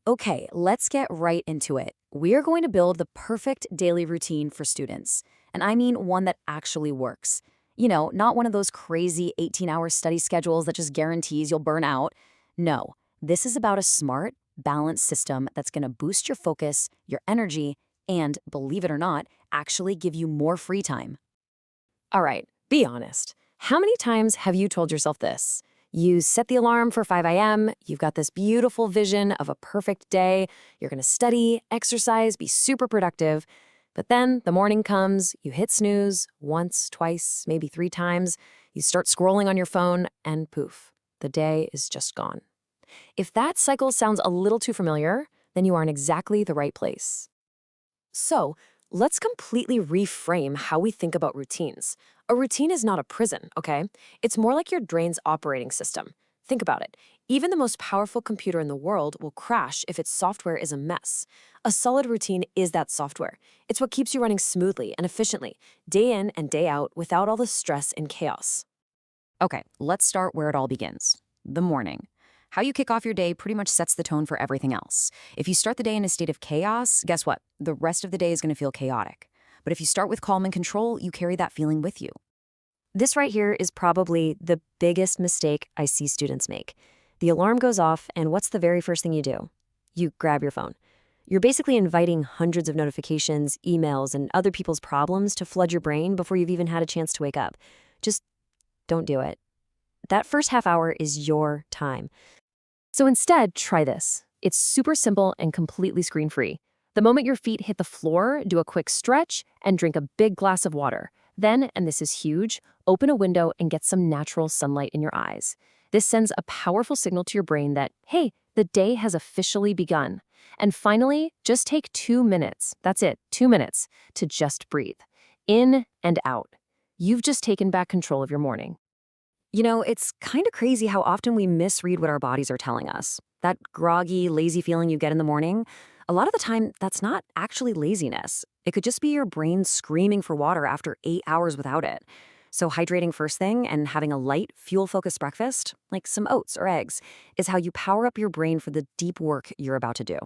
Okay, let's get right into it. We are going to build the perfect daily routine for students. And I mean one that actually works. Not one of those crazy 18-hour study schedules that just guarantees you'll burn out. No, this is about a smart, balanced system that's going to boost your focus, your energy, and, believe it or not, actually give you more free time. All right, be honest. How many times have you told yourself this? You set the alarm for 5 a.m., you've got this beautiful vision of a perfect day, you're gonna study, exercise, be super productive. But then the morning comes, you hit snooze once, twice, maybe 3 times, you start scrolling on your phone, and poof, the day is just gone. If that cycle sounds a little too familiar, then you are in exactly the right place. So, let's completely reframe how we think about routines. A routine is not a prison, okay? It's more like your brain's operating system. Think about it. Even the most powerful computer in the world will crash if its software is a mess. A solid routine is that software. It's what keeps you running smoothly and efficiently, day in and day out, without all the stress and chaos. Okay, let's start where it all begins the morning. How you kick off your day pretty much sets the tone for everything else. If you start the day in a state of chaos, guess what? The rest of the day is going to feel chaotic. But if you start with calm and control, you carry that feeling with you. This right here is probably the biggest mistake I see students make. The alarm goes off, and what's the very first thing you do? You grab your phone. You're basically inviting hundreds of notifications, emails, and other people's problems to flood your brain before you've even had a chance to wake up. Just don't do it. That first half hour is your time. So instead, try this. It's super simple and completely screen-free. The moment your feet hit the floor, do a quick stretch and drink a big glass of water. Then, and this is huge, open a window and get some natural sunlight in your eyes. This sends a powerful signal to your brain that, hey, the day has officially begun. And finally, just take 2 minutes, that's it, 2 minutes, to just breathe. In and out. You've just taken back control of your morning. It's kind of crazy how often we misread what our bodies are telling us. That groggy, lazy feeling you get in the morning, a lot of the time, that's not actually laziness. It could just be your brain screaming for water after 8 hours without it. So hydrating first thing and having a light, fuel-focused breakfast, like some oats or eggs, is how you power up your brain for the deep work you're about to do.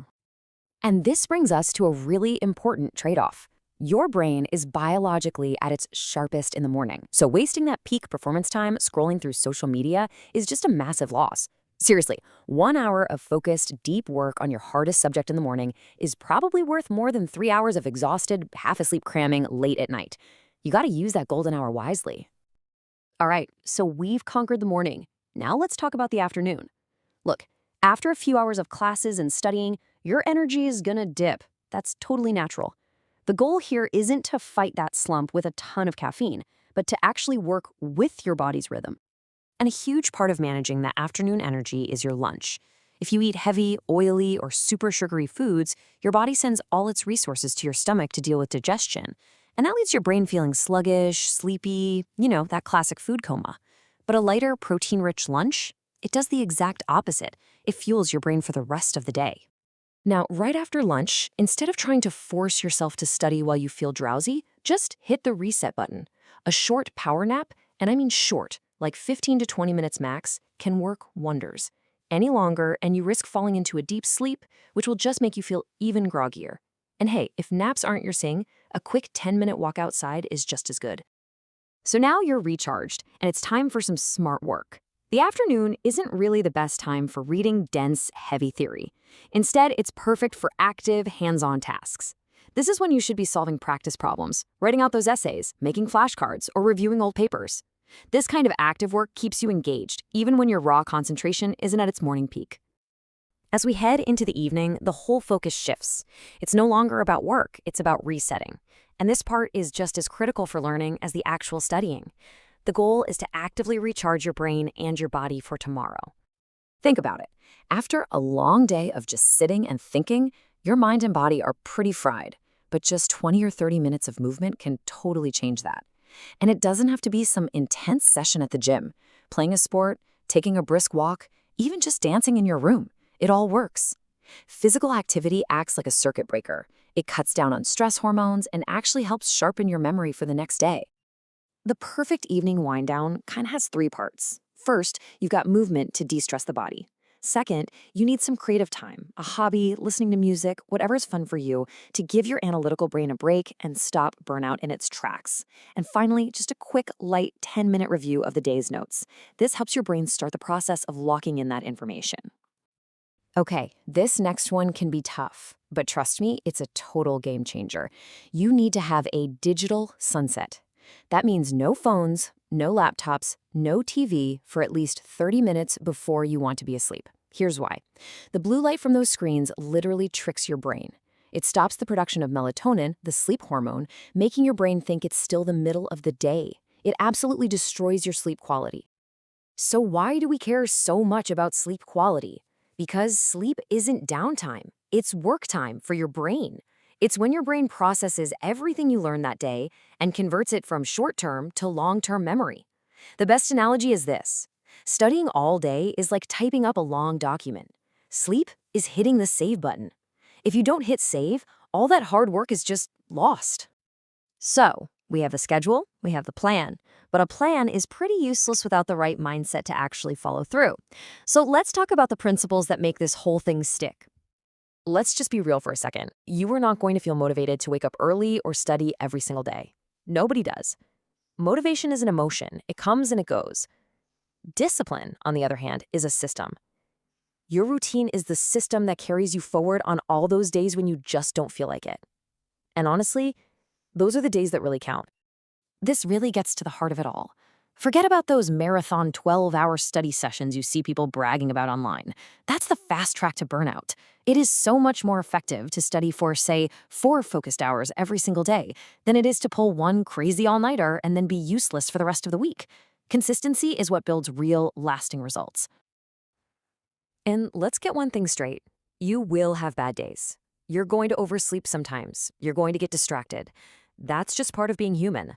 And this brings us to a really important trade-off. Your brain is biologically at its sharpest in the morning, so wasting that peak performance time scrolling through social media is just a massive loss. Seriously, 1 hour of focused, deep work on your hardest subject in the morning is probably worth more than 3 hours of exhausted, half-asleep cramming late at night. You gotta use that golden hour wisely. All right, so we've conquered the morning. Now let's talk about the afternoon. Look, after a few hours of classes and studying, your energy is gonna dip. That's totally natural. The goal here isn't to fight that slump with a ton of caffeine, but to actually work with your body's rhythm. And a huge part of managing that afternoon energy is your lunch. If you eat heavy, oily, or super sugary foods, your body sends all its resources to your stomach to deal with digestion. And that leaves your brain feeling sluggish, sleepy, that classic food coma. But a lighter, protein-rich lunch, it does the exact opposite. It fuels your brain for the rest of the day. Now, right after lunch, instead of trying to force yourself to study while you feel drowsy, just hit the reset button. A short power nap, and I mean short, like 15 to 20 minutes max, can work wonders. Any longer, and you risk falling into a deep sleep, which will just make you feel even groggier. And hey, if naps aren't your thing, a quick 10-minute walk outside is just as good. So now you're recharged, and it's time for some smart work. The afternoon isn't really the best time for reading dense, heavy theory. Instead, it's perfect for active, hands-on tasks. This is when you should be solving practice problems, writing out those essays, making flashcards, or reviewing old papers. This kind of active work keeps you engaged, even when your raw concentration isn't at its morning peak. As we head into the evening, the whole focus shifts. It's no longer about work, it's about resetting. And this part is just as critical for learning as the actual studying. The goal is to actively recharge your brain and your body for tomorrow. Think about it. After a long day of just sitting and thinking, your mind and body are pretty fried, but just 20 or 30 minutes of movement can totally change that. And it doesn't have to be some intense session at the gym. Playing a sport, taking a brisk walk, even just dancing in your room, it all works. Physical activity acts like a circuit breaker. It cuts down on stress hormones and actually helps sharpen your memory for the next day. The perfect evening wind down kind of has 3 parts. First, you've got movement to de-stress the body. Second, you need some creative time, a hobby, listening to music, whatever's fun for you, to give your analytical brain a break and stop burnout in its tracks. And finally, just a quick, light 10-minute review of the day's notes. This helps your brain start the process of locking in that information. Okay, this next one can be tough, but trust me, it's a total game changer. You need to have a digital sunset. That means no phones, no laptops, no TV for at least 30 minutes before you want to be asleep. Here's why. The blue light from those screens literally tricks your brain. It stops the production of melatonin, the sleep hormone, making your brain think it's still the middle of the day. It absolutely destroys your sleep quality. So why do we care so much about sleep quality? Because sleep isn't downtime. It's work time for your brain. It's when your brain processes everything you learned that day and converts it from short-term to long-term memory. The best analogy is this. Studying all day is like typing up a long document. Sleep is hitting the save button. If you don't hit save, all that hard work is just lost. So, we have the schedule, we have the plan, but a plan is pretty useless without the right mindset to actually follow through. So let's talk about the principles that make this whole thing stick. Let's just be real for a second. You are not going to feel motivated to wake up early or study every single day. Nobody does. Motivation is an emotion. It comes and it goes. Discipline, on the other hand, is a system. Your routine is the system that carries you forward on all those days when you just don't feel like it. And honestly, those are the days that really count. This really gets to the heart of it all. Forget about those marathon 12-hour study sessions you see people bragging about online. That's the fast track to burnout. It is so much more effective to study for, say, 4 focused hours every single day than it is to pull one crazy all-nighter and then be useless for the rest of the week. Consistency is what builds real, lasting results. And let's get one thing straight. You will have bad days. You're going to oversleep sometimes. You're going to get distracted. That's just part of being human.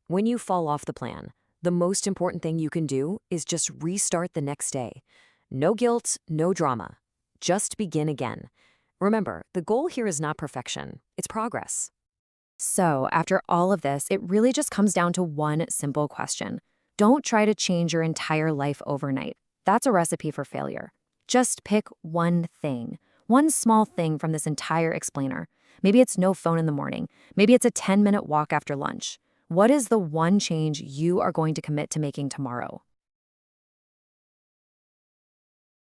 When you fall off the plan, the most important thing you can do is just restart the next day. No guilt, no drama. Just begin again. Remember, the goal here is not perfection, it's progress. So, after all of this, it really just comes down to one simple question. Don't try to change your entire life overnight. That's a recipe for failure. Just pick one thing, one small thing from this entire explainer. Maybe it's no phone in the morning. Maybe it's a 10-minute walk after lunch. What is the one change you are going to commit to making tomorrow?